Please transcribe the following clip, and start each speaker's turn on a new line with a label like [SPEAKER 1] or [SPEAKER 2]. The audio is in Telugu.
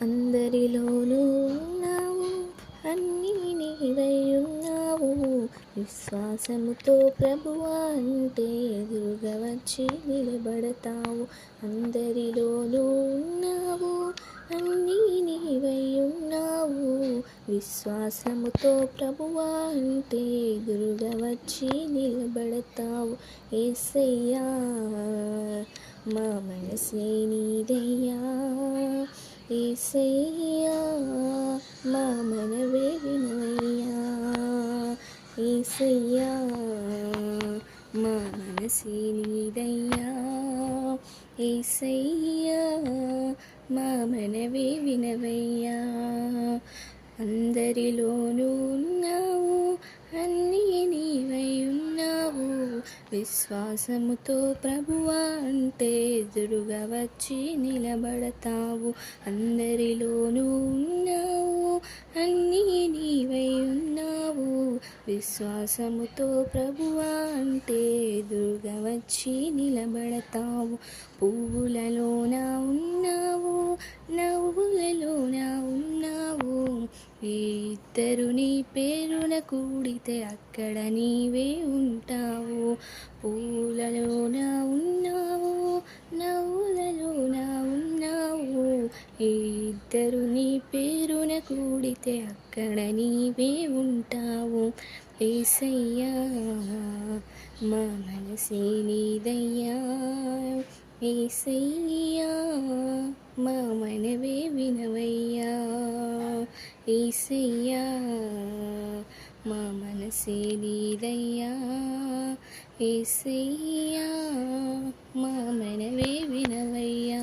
[SPEAKER 1] అందరిలోనూ ఉన్నావు, అన్నీ నీవై ఉన్నావు. విశ్వాసముతో ప్రభువా అంటే ఎదురుగా వచ్చి నిలబడతావు. అందరిలోనూ ఉన్నావు, అన్నీ నీవై ఉన్నావు. విశ్వాసముతో ప్రభువా అంటే ఎదురుగా వచ్చి నిలబడతావు. యేసయ్యా మా మనసే నీదయ్యా, యేసయ్యా మా మనవే వినవయ్యా. యేసయ్యా మా మనసే నీదయ్యా, యేసయ్యా మా మనవే వినవయ్యా. అందరిలోనూ ఉన్నావు, అన్నీ నీవై ఉన్నావు. విశ్వాసముతో ప్రభువా అంటే ఎదురుగా వచ్చి నిలబడతావు. అందరిలోనూ ఉన్నావు, అన్నీ నీవై ఉన్నావు. విశ్వాసముతో ప్రభువా అంటే ఎదురుగా వచ్చి నిలబడతావు. పువ్వులలోన ఉన్నావు, నవ్వులలోన ఉన్నావు. ఇద్దరు నీ పేరున కూడితే అక్కడ నీవే ఉంటావు. పూలలోన ఉన్నావు, నవ్వులలోన ఉన్నావు. ఇద్దరు నీ పేరున కూడితే అక్కడ నీవే ఉంటావు. యేసయ్యా మా మనసే నీదయ్యా, యేసయ్యా మా మనవే వినవయ్యా. యేసయ్యా మా మనసే నీదయ్యా, యేసయ్యా మా మనవే వినవయ్యా.